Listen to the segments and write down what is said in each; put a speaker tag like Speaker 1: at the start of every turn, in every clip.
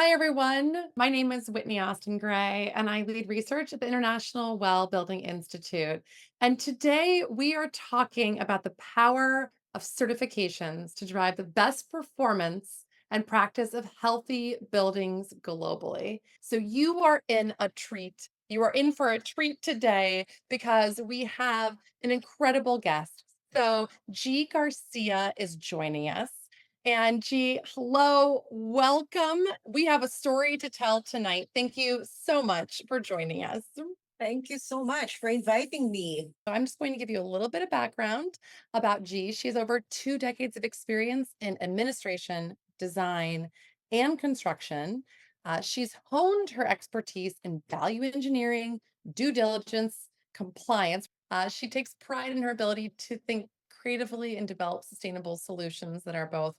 Speaker 1: Hi, everyone. My name is Whitney Austin Gray, and I lead research at the International Well Building Institute. And today we are talking about the power of certifications to drive the best performance and practice of healthy buildings globally. So you are in a treat. You are in for a treat today because we have an incredible guest. So Gie Garcia is joining us. And G, hello, welcome. We have a story to tell tonight. Thank you so much for joining us. So
Speaker 2: Thank you so much for inviting me.
Speaker 1: I'm just going to give you a little bit of background about G. She has over 2 decades of experience in administration, design, and construction. She's honed her expertise in value engineering, due diligence, compliance. She takes pride in her ability to think creatively and develop sustainable solutions that are both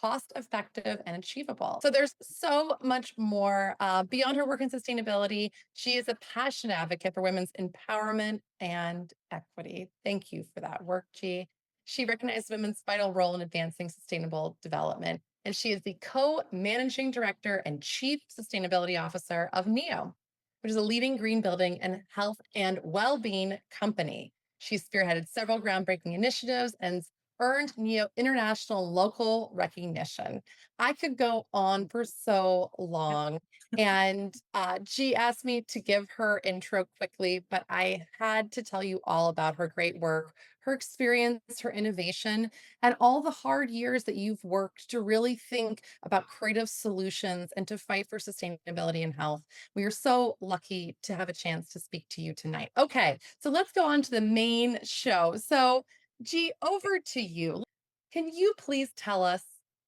Speaker 1: cost effective and achievable. So there's so much more beyond her work in sustainability. She is a passionate advocate for women's empowerment and equity. Thank you for that work, G. She recognized women's vital role in advancing sustainable development, and she is the co-managing director and chief sustainability officer of NEO, which is a leading green building and health and well-being company. She spearheaded several groundbreaking initiatives and earned NEO international local recognition. I could go on for so long. And G asked me to give her intro quickly, but I had to tell you all about her great work, her experience, her innovation, and all the hard years that you've worked to really think about creative solutions and to fight for sustainability and health. We are so lucky to have a chance to speak to you tonight. Okay, so let's go on to the main show. So, G, over to you. Can you please tell us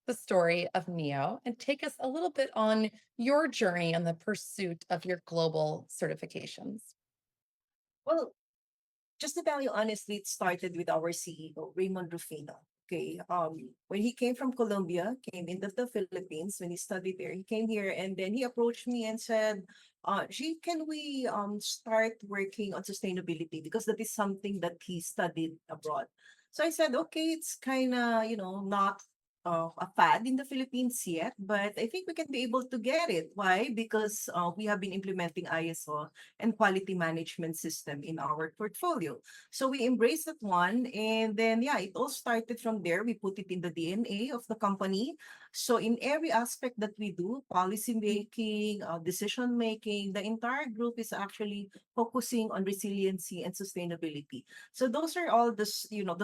Speaker 1: the story of Neo and take us a little bit on your journey on the pursuit of your global certifications?
Speaker 2: Well, just to tell you honestly, it started with our CEO, Raymond Rufino. Okay. When he came from Colombia, came into the Philippines, when he studied there, he came here and then he approached me and said, Gee, can we start working on sustainability? Because that is something that he studied abroad. So I said, okay, it's kind of, not a fad in the Philippines yet, but I think we can be able to get it. Why? Because we have been implementing ISO and quality management system in our portfolio. So we embraced that one. And then, yeah, it all started from there. We put it in the DNA of the company. So in every aspect that we do, policy making, decision making, the entire group is actually focusing on resiliency and sustainability. So those are all the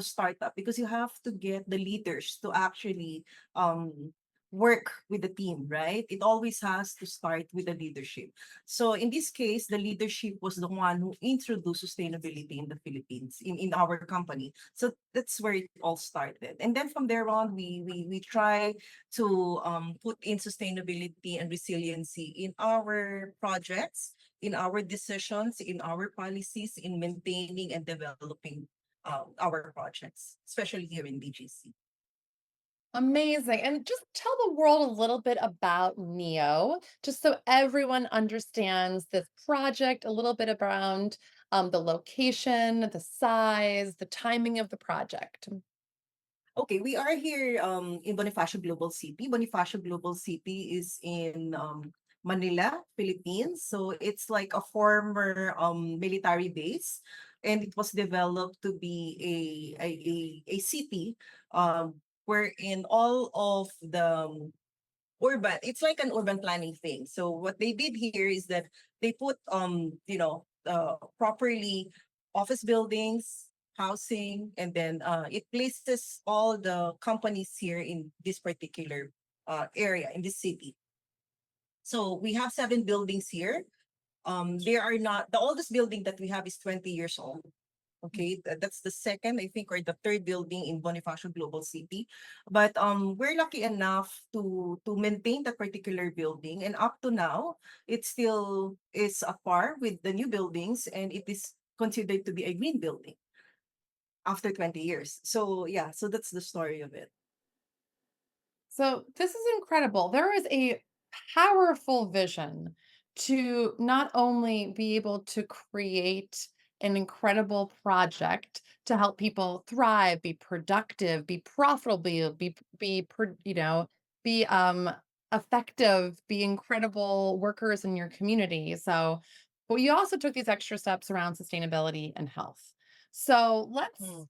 Speaker 2: startup because you have to get the leaders to actually um, work with the team, right? It always has to start with the leadership. So in this case, the leadership was the one who introduced sustainability in the Philippines, in our company. So that's where it all started. And then from there on, we try to put in sustainability and resiliency in our projects, in our decisions, in our policies, in maintaining and developing our projects, especially here in BGC.
Speaker 1: Amazing. And just tell the world a little bit about Neo, just so everyone understands this project, a little bit around the location, the size, the timing of the project.
Speaker 2: Okay, we are here in Bonifacio Global City. Bonifacio Global City is in Manila, Philippines. So it's like a former military base, and it was developed to be a city wherein all of the urban, it's like an urban planning thing. So what they did here is that they put properly office buildings, housing, and then it places all the companies here in this particular area in this city. So we have 7 buildings here. There are not the oldest building that we have is 20 years old. Okay, that's the second, I think, or the third building in Bonifacio Global City. But we're lucky enough to maintain that particular building, and up to now, it still is a par with the new buildings, and it is considered to be a green building after 20 years. So yeah, so that's the story of it.
Speaker 1: So this is incredible. There is a powerful vision to not only be able to create an incredible project to help people thrive, be productive, be profitable, be be effective, be incredible workers in your community. So, but you also took these extra steps around sustainability and health. So
Speaker 2: mm,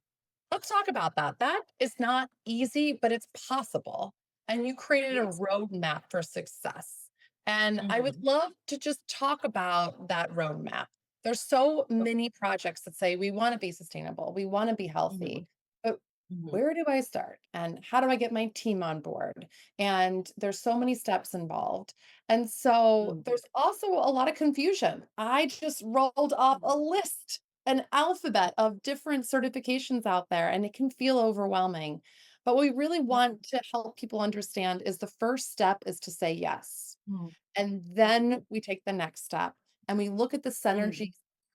Speaker 1: let's talk about that. That is not easy, but it's possible. And you created a
Speaker 2: yes.
Speaker 1: roadmap for success. And I would
Speaker 2: Mm-hmm.
Speaker 1: love to just talk about that roadmap. There's so
Speaker 2: Okay.
Speaker 1: many projects that say we want to be sustainable, we want to be
Speaker 2: Mm-hmm.
Speaker 1: healthy, but
Speaker 2: Mm-hmm.
Speaker 1: where do I start? And how do I get my team on board? And there's so many steps involved. And so
Speaker 2: Mm-hmm.
Speaker 1: there's also a lot of confusion. I just rolled off a list, an alphabet of different certifications out there, and it can feel overwhelming. But what we really want to help people understand is the first step is to say yes.
Speaker 2: Mm-hmm.
Speaker 1: And then we take the next step and we look at the
Speaker 2: Mm-hmm.
Speaker 1: synergy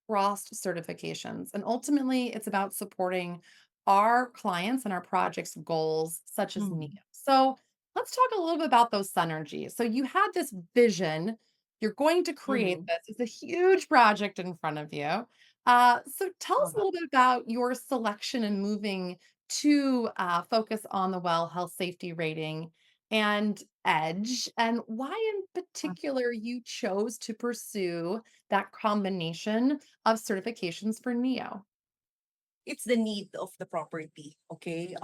Speaker 1: cross certifications. And ultimately, it's about supporting our clients and our projects' goals, such as NEO. So let's talk a little bit about those synergies. So you had this vision, you're going to create
Speaker 2: Mm-hmm.
Speaker 1: this. It's a huge project in front of you. So tell us a
Speaker 2: Uh-huh.
Speaker 1: little bit about your selection and moving to focus on the well health safety rating and edge, and why in particular you chose to pursue that combination of certifications for NEO.
Speaker 2: It's the need of the property. Okay.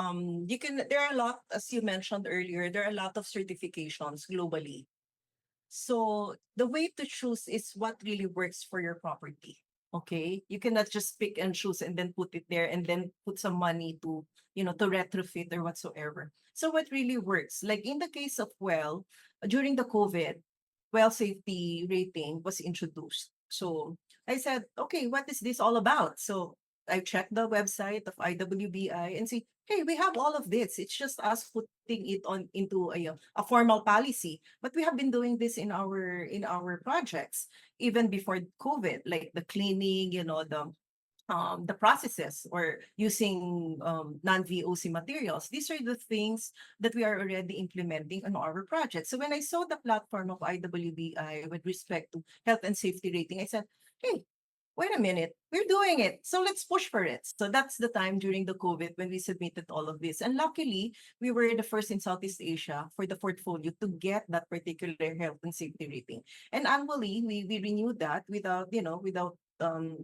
Speaker 2: You can, there are a lot, as you mentioned earlier, there are a lot of certifications globally. So the way to choose is what really works for your property. Okay. You cannot just pick and choose and then put it there and then put some money to, to retrofit or whatsoever. So what really works, like in the case of well, during the COVID, well safety rating was introduced. So I said, okay, what is this all about? So I checked the website of IWBI and see, hey, we have all of this. It's just us putting it on into a formal policy. But we have been doing this in our projects even before COVID, like the cleaning, the processes or using non-VOC materials. These are the things that we are already implementing on our project. So when I saw the platform of IWBI with respect to health and safety rating, I said, hey, wait a minute, we're doing it. So let's push for it. So that's the time during the COVID when we submitted all of this. And luckily, we were the first in Southeast Asia for the portfolio to get that particular health and safety rating. And annually, we renewed that without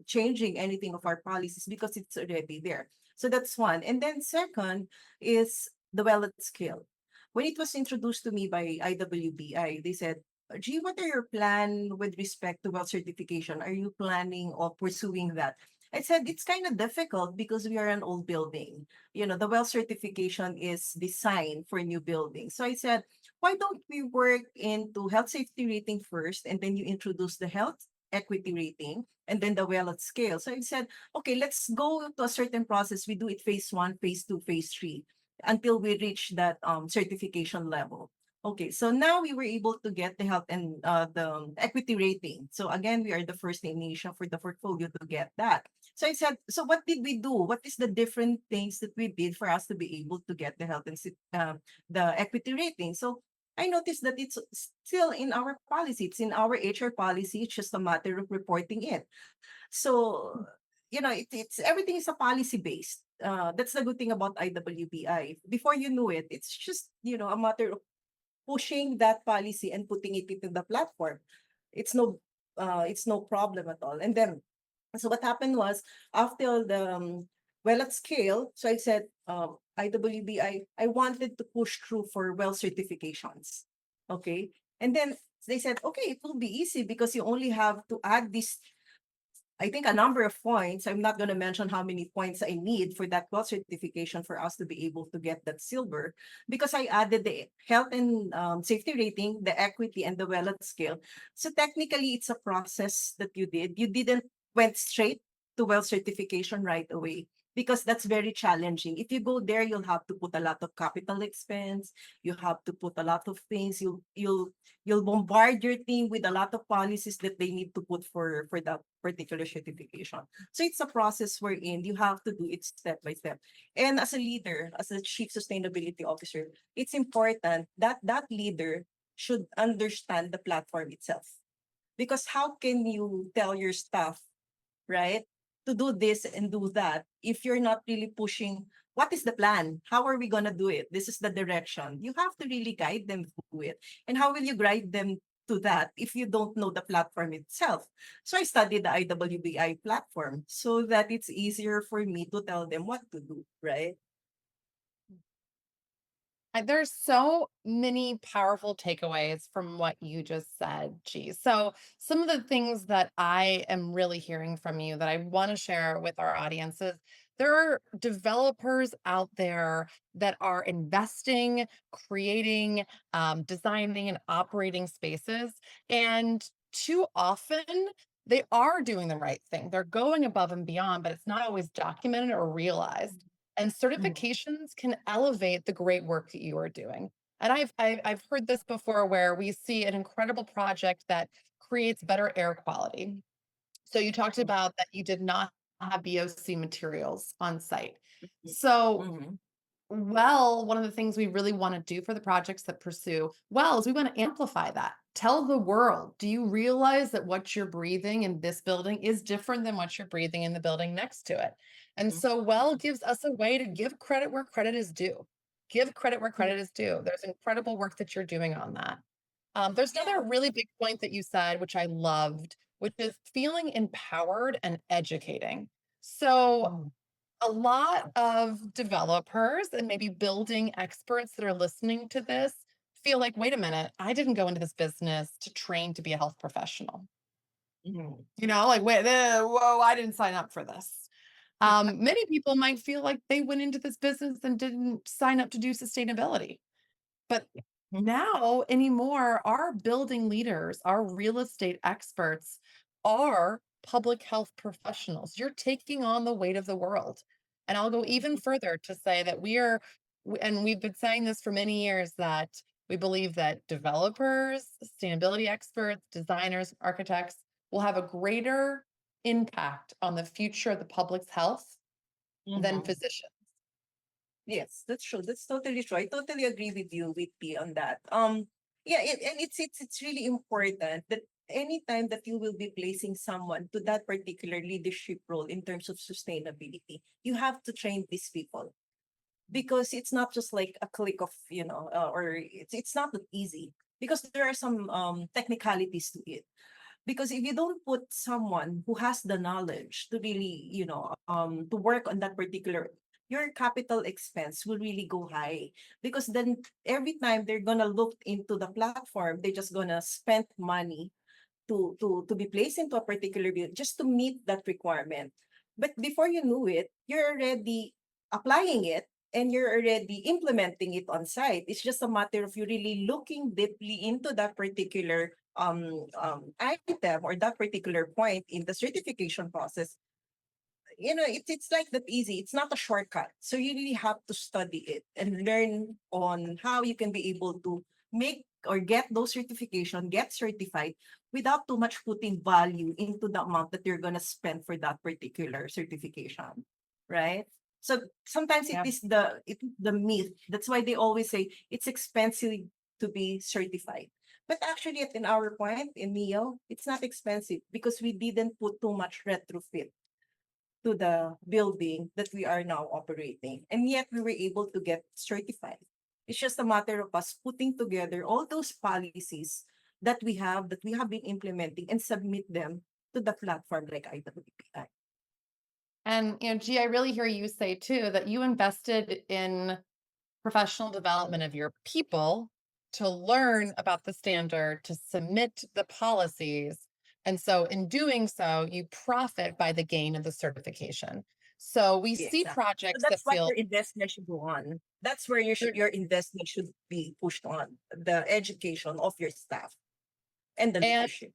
Speaker 2: changing anything of our policies because it's already there. So that's one. And then second is the wallet scale. When it was introduced to me by IWBI, they said, Gee, what are your plan with respect to well certification? Are you planning or pursuing that? I said it's kind of difficult because we are an old building. The well certification is designed for new buildings. So I said, why don't we work into health safety rating first, and then you introduce the health equity rating, and then the well at scale. So I said, okay, let's go to a certain process. We do it phase one, phase two, phase three, until we reach that certification level. Okay, so now we were able to get the health and the equity rating. So again, we are the first in Asia for the portfolio to get that. So I said, so what did we do? What is the different things that we did for us to be able to get the health and the equity rating? So I noticed that it's still in our policy. It's in our HR policy. It's just a matter of reporting it. So, it's everything is a policy based. That's the good thing about IWBI. Before you knew it, it's just, a matter of pushing that policy and putting it into the platform. It's no problem at all. And then, so what happened was after the well at scale, so I said, IWB, I wanted to push through for well certifications. Okay. And then they said, okay, it will be easy because you only have to add this, I think, a number of points. I'm not going to mention how many points I need for that well certification for us to be able to get that silver because I added the health and safety rating, the equity, and the well at scale. So technically, it's a process that you did. You didn't went straight to well certification right away because that's very challenging. If you go there, you'll have to put a lot of capital expense. You have to put a lot of things. You'll bombard your team with a lot of policies that they need to put for that particular certification. So it's a process wherein you have to do it step by step. And as a leader, as a chief sustainability officer, it's important that that leader should understand the platform itself. Because how can you tell your staff, right, to do this and do that if you're not really pushing what is the plan? How are we going to do it? This is the direction. You have to really guide them through it. And how will you guide them to that if you don't know the platform itself? So I studied the IWBI platform so that it's easier for me to tell them what to do, right?
Speaker 1: There's so many powerful takeaways from what you just said, G. So, some of the things that I am really hearing from you that I want to share with our audiences, there are developers out there that are investing, creating, designing, and operating spaces. And too often, they are doing the right thing. They're going above and beyond, but it's not always documented or realized. And
Speaker 2: Mhm,
Speaker 1: certifications can elevate the great work that you are doing. And I've heard this before where we see an incredible project that creates better air quality. So you talked
Speaker 2: mhm,
Speaker 1: about that you did not have VOC materials on site.
Speaker 2: mhm,
Speaker 1: So
Speaker 2: mhm,
Speaker 1: well, one of the things we really want to do for the projects that pursue well is we want to amplify that. Tell the world, do you realize that what you're breathing in this building is different than what you're breathing in the building next to it? And
Speaker 2: mhm,
Speaker 1: so, well gives us a way to give credit where credit is due. Give credit where
Speaker 2: mhm.
Speaker 1: credit is due. There's incredible work that you're doing on that. There's
Speaker 2: Yeah.
Speaker 1: another really big point that you said, which I loved, which is feeling empowered and educating. So,
Speaker 2: Mhm,
Speaker 1: a lot of developers and maybe building experts that are listening to this feel like, wait a minute, I didn't go into this business to train to be a health professional.
Speaker 2: mhm.
Speaker 1: Like, wait, whoa, I didn't sign up for this. Many people might feel like they went into this business and didn't sign up to do sustainability. But now anymore, our building leaders, our real estate experts are public health professionals. You're taking on the weight of the world. And I'll go even further to say that and we've been saying this for many years, that we believe that developers, sustainability experts, designers, architects will have a greater impact on the future of the public's health than
Speaker 2: Mhm.
Speaker 1: physicians.
Speaker 2: Yes, that's true. That's totally true. I totally agree with you, Whitby, on that. Yeah, and it's really important that anytime that you will be placing someone to that particular leadership role in terms of sustainability, you have to train these people because it's not just like a click of, or it's not that easy because there are some technicalities to it. Because if you don't put someone who has the knowledge to really, to work on that particular, your capital expense will really go high. Because then every time they're gonna look into the platform, they're just gonna spend money to be placed into a particular build just to meet that requirement. But before you knew it, you're already applying it and you're already implementing it on site. It's just a matter of you really looking deeply into that particular item or that particular point in the certification process. It's like that easy. It's not a shortcut. So you really have to study it and learn on how you can be able to make or get those certification, get certified without too much putting value into the amount that you're gonna spend for that particular certification. Right? So sometimes
Speaker 1: Yeah.
Speaker 2: the myth. That's why they always say it's expensive to be certified. But actually in our point in Neo, it's not expensive because we didn't put too much retrofit to the building that we are now operating. And yet we were able to get certified. It's just a matter of us putting together all those policies that we have been implementing and submit them to the platform like IWPI.
Speaker 1: And, G, I really hear you say too that you invested in professional development of your people to learn about the standard, to submit the policies. And so, in doing so, you profit by the gain of the certification. So, we
Speaker 2: Yeah,
Speaker 1: see
Speaker 2: exactly. So
Speaker 1: projects
Speaker 2: that's
Speaker 1: that
Speaker 2: what
Speaker 1: feel
Speaker 2: your investment should go on. That's where
Speaker 1: they're
Speaker 2: your investment should be pushed on the education of your staff and the
Speaker 1: and
Speaker 2: leadership.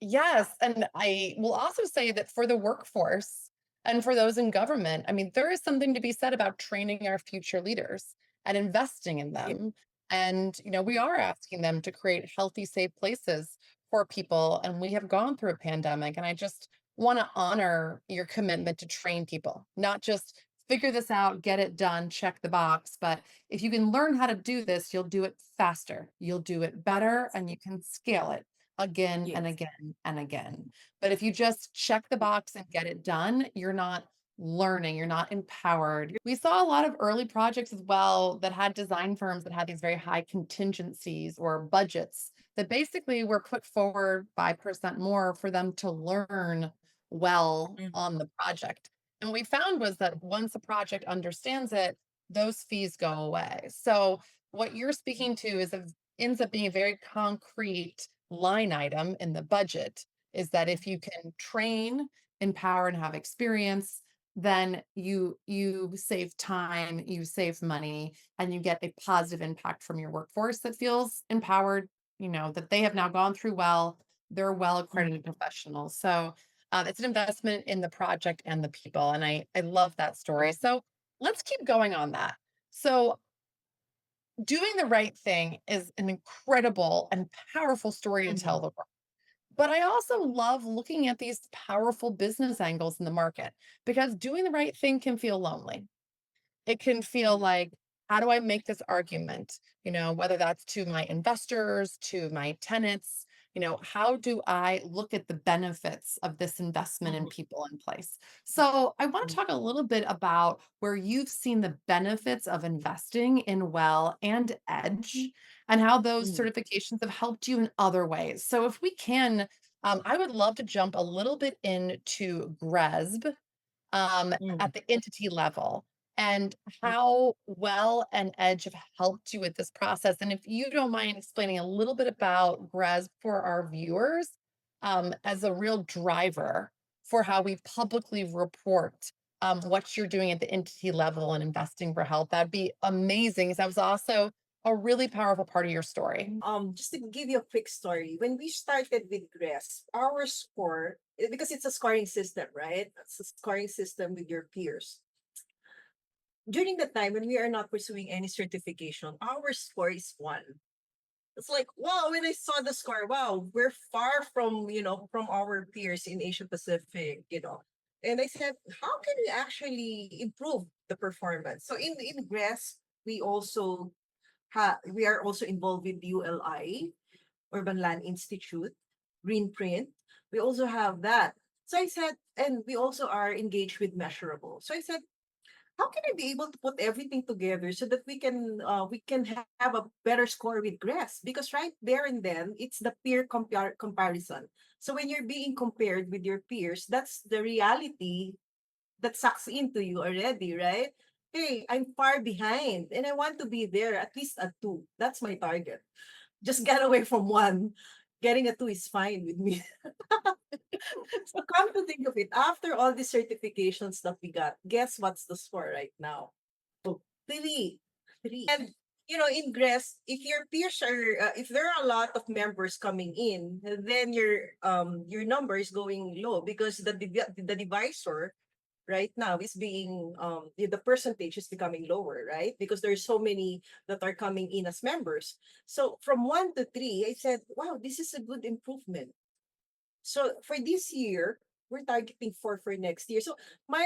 Speaker 1: yes, and I will also say that for the workforce and for those in government, I mean, there is something to be said about training our future leaders and investing in
Speaker 2: Yeah.
Speaker 1: them. And, we are asking them to create healthy, safe places for people. And we have gone through a pandemic. And I just want to honor your commitment to train people, not just figure this out, get it done, check the box. But if you can learn how to do this, you'll do it faster, you'll do it better, and you can scale it again and
Speaker 2: Yes.
Speaker 1: again and again. But if you just check the box and get it done, you're not learning, you're not empowered. We saw a lot of early projects as well that had design firms that had these very high contingencies or budgets that basically were put forward 5% more for them to learn well
Speaker 2: Mm,
Speaker 1: on the project. And what we found was that once a project understands it, those fees go away. So what you're speaking to is ends up being a very concrete line item in the budget, is that if you can train, empower, and have experience, then you save time, you save money, and you get a positive impact from your workforce that feels empowered, that they have now gone through well, they're well
Speaker 2: mm,
Speaker 1: accredited professionals. So it's an investment in the project and the people. And I love that story. So let's keep going on that. So doing the right thing is an incredible and powerful story to tell
Speaker 2: mhm,
Speaker 1: the world. But I also love looking at these powerful business angles in the market because doing the right thing can feel lonely. It can feel like, how do I make this argument? Whether that's to my investors, to my tenants, how do I look at the benefits of this investment in
Speaker 2: mhm,
Speaker 1: people in place? So I want to
Speaker 2: mm,
Speaker 1: talk a little bit about where you've seen the benefits of investing in Well and Edge and how those
Speaker 2: mm,
Speaker 1: certifications have helped you in other ways. So if we can, I would love to jump a little bit into GRESB
Speaker 2: mm,
Speaker 1: at the entity level and
Speaker 2: mm.
Speaker 1: how Well and Edge have helped you with this process. And if you don't mind explaining a little bit about GRESB for our viewers as a real driver for how we publicly report what you're doing at the entity level and investing for health, that'd be amazing. 'Cause that was also a really powerful part of your story.
Speaker 2: Just to give you a quick story, when we started with GRESB, our score, because it's a scoring system, right? It's a scoring system with your peers. During the time when we are not pursuing any certification, our score is one. It's like, wow, when I saw the score, wow, we're far from, from our peers in Asia Pacific. And I said, how can we actually improve the performance? So in GRESB, we are also involved with ULI, Urban Land Institute, Green Print. We also have that. So I said, and we also are engaged with Measurable. So I said, how can I be able to put everything together so that we can have a better score with GRESB? Because right there and then, it's the comparison. So when you're being compared with your peers, that's the reality that sucks into you already, right? Hey, I'm far behind and I want to be there at least at two. That's my target. Just get away from one. Getting a two is fine with me. So come to think of it, after all the certifications that we got, guess what's the score right now? Oh, three. Three. And in GRES, if your peers are, if there are a lot of members coming in, then your number is going low because the divisor right now is being the percentage is becoming lower, right? Because there's so many that are coming in as members. So from one to three, I said, wow, this is a good improvement. So for this year, we're targeting four for next year. So my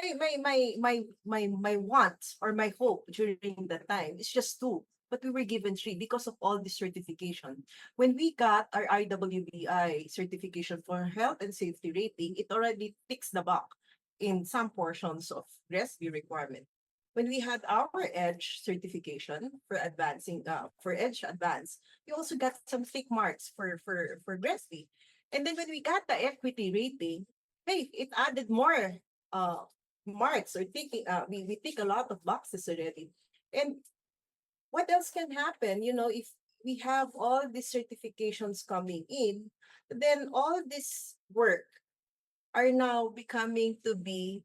Speaker 2: wants or my hope during that time is just two. But we were given three because of all the certification. When we got our IWBI certification for health and safety rating, it already ticks the box in some portions of GRESB requirement. When we had our Edge certification for Edge Advanced, we also got some thick marks for GRESB. And then when we got the equity rating, hey, it added more uh marks or ticking we tick a lot of boxes already. And what else can happen, if we have all these certifications coming in, then all this work are now becoming to be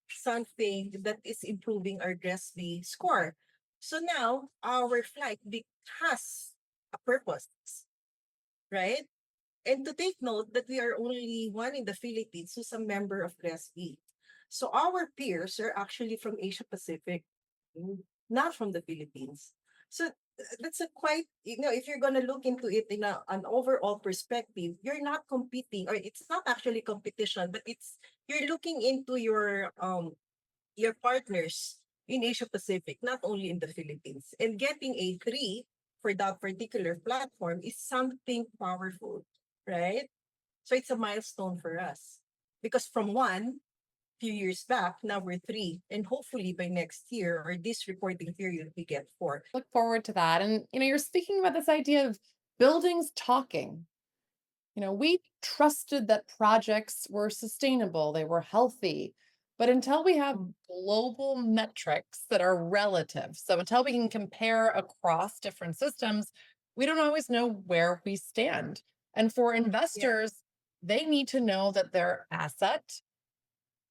Speaker 2: something that is improving our GRESB score. So now our has a purpose, right? And to take note that we are only one in the Philippines who's a member of GRESB. So our peers are actually from Asia Pacific, not from the Philippines. So that's a quite, if you're going to look into it in an overall perspective, you're not competing, or it's not actually competition, but you're looking into your partners in Asia Pacific, not only in the Philippines. And getting a three for that particular platform is something powerful, right? So it's a milestone for us because from one, few years back. Now we're three, and hopefully by next year or this reporting period, we get four.
Speaker 1: Look forward to that. And, you're speaking about this idea of buildings talking. We trusted that projects were sustainable, they were healthy. But until we have
Speaker 2: Mm.
Speaker 1: global metrics that are relative, so until we can compare across different systems, we don't always know where we stand. And for
Speaker 2: Yeah.
Speaker 1: investors, they need to know that their asset,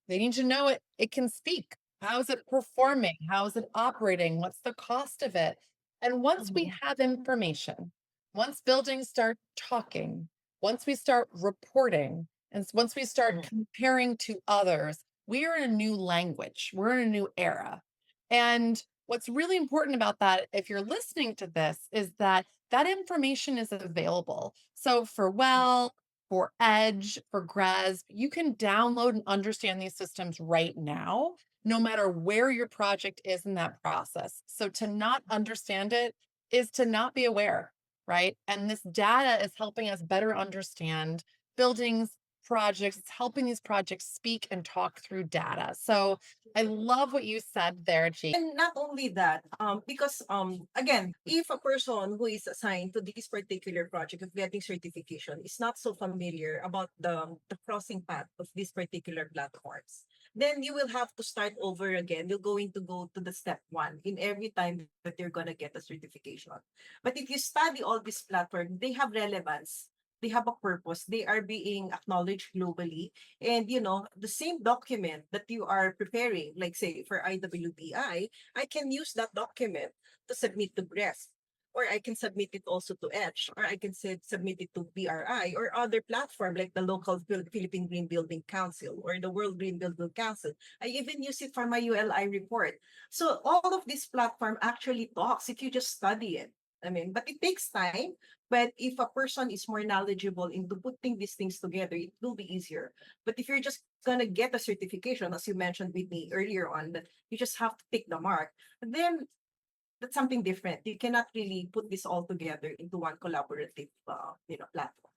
Speaker 1: they need to know it can speak. How is it performing? How is it operating? What's the cost of it? And once we
Speaker 2: Mhm.
Speaker 1: have information, once buildings start talking, once we start reporting, and once we start
Speaker 2: Mhm.
Speaker 1: comparing to others, we are in a new language. We're in a new era. And what's really important about that, if you're listening to this, is that that information is available. So for Well, for Edge, for GRESB, you can download and understand these systems right now, no matter where your project is in that process. So to not understand it is to not be aware, right? And this data is helping us better understand buildings, projects. It's helping these projects speak and talk through data. So I love what you said there, G.
Speaker 2: And not only that, because again, if a person who is assigned to this particular project of getting certification is not so familiar about the crossing path of these particular platforms, then you will have to start over again. You're going to go to the step one in every time that you're gonna get a certification. But if you study all these platforms, they have relevance. They have a purpose. They are being acknowledged globally, and the same document that you are preparing, like say for IWBI, I can use that document to submit to GRESB, or I can submit it also to Edge, or I can submit it to BRI or other platform like the local Philippine Green Building Council or the World Green Building Council. I even use it for my ULI report. So all of this platform actually talks if you just study it. I mean, but it takes time. But if a person is more knowledgeable into putting these things together, it will be easier. But if you're just gonna get a certification, as you mentioned with me earlier on, that you just have to pick the mark, then that's something different. You cannot really put this all together into one collaborative, platform.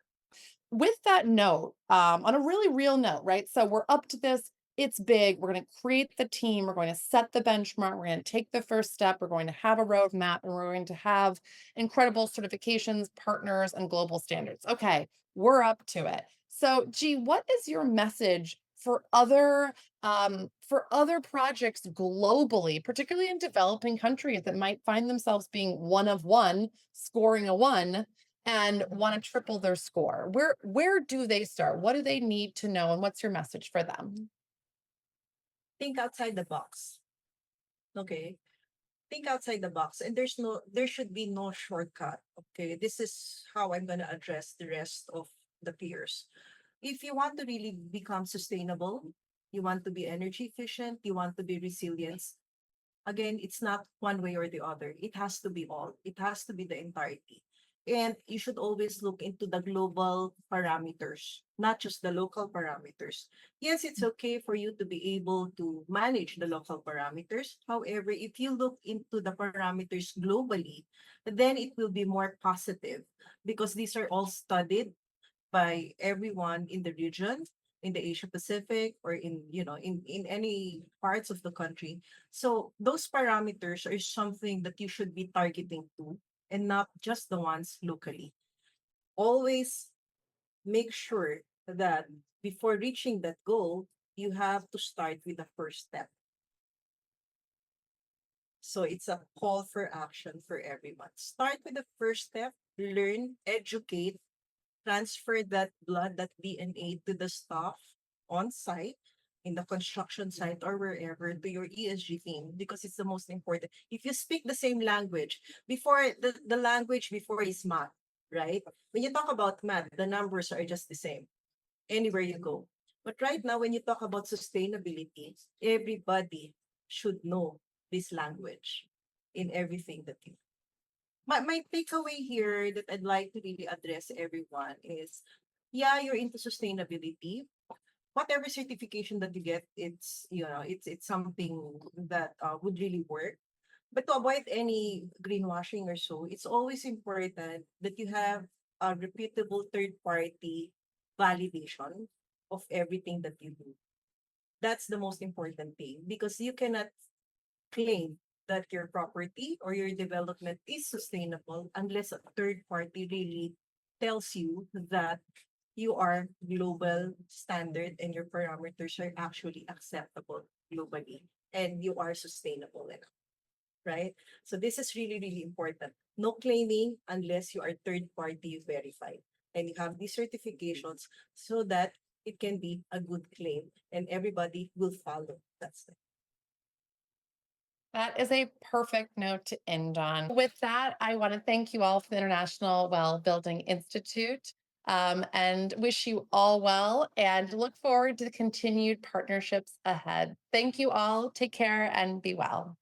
Speaker 1: With that note, on a really real note, right? So we're up to this. It's big. We're going to create the team. We're going to set the benchmark. We're going to take the first step. We're going to have a roadmap and we're going to have incredible certifications, partners, and global standards. Okay, we're up to it. So, G, what is your message for other projects globally, particularly in developing countries that might find themselves being one of one, scoring a one, and want to triple their score? Where do they start? What do they need to know? And what's your message for them?
Speaker 2: Think outside the box. Okay. Think outside the box, and there should be no shortcut. Okay. This is how I'm gonna address the rest of the peers. If you want to really become sustainable, you want to be energy efficient, you want to be resilient, again, it's not one way or the other. It has to be all. It has to be the entirety. And you should always look into the global parameters, not just the local parameters. Yes, it's okay for you to be able to manage the local parameters. However, if you look into the parameters globally, then it will be more positive because these are all studied by everyone in the region, in the Asia Pacific, or in any parts of the country. So those parameters are something that you should be targeting to, and not just the ones locally. Always make sure that before reaching that goal, you have to start with the first step. So it's a call for action for everyone. Start with the first step, learn, educate, transfer that blood, that DNA to the staff on site, in the construction site or wherever, to your ESG team, because it's the most important. If you speak the same language, before the language before is math, right? When you talk about math, the numbers are just the same anywhere you go. But right now, when you talk about sustainability, everybody should know this language in everything that you. My takeaway here that I'd like to really address everyone is, yeah, you're into sustainability. Whatever certification that you get, it's something that would really work. But to avoid any greenwashing or so, it's always important that you have a reputable third party validation of everything that you do. That's the most important thing because you cannot claim that your property or your development is sustainable unless a third party really tells you that you are global standard and your parameters are actually acceptable globally and you are sustainable enough, right? So this is really, really important. No claiming unless you are third party verified and you have these certifications so that it can be a good claim and everybody will follow. That's it.
Speaker 1: That is a perfect note to end on. With that, I want to thank you all for the International Well Building Institute and wish you all well and look forward to the continued partnerships ahead. Thank you all. Take care and be well.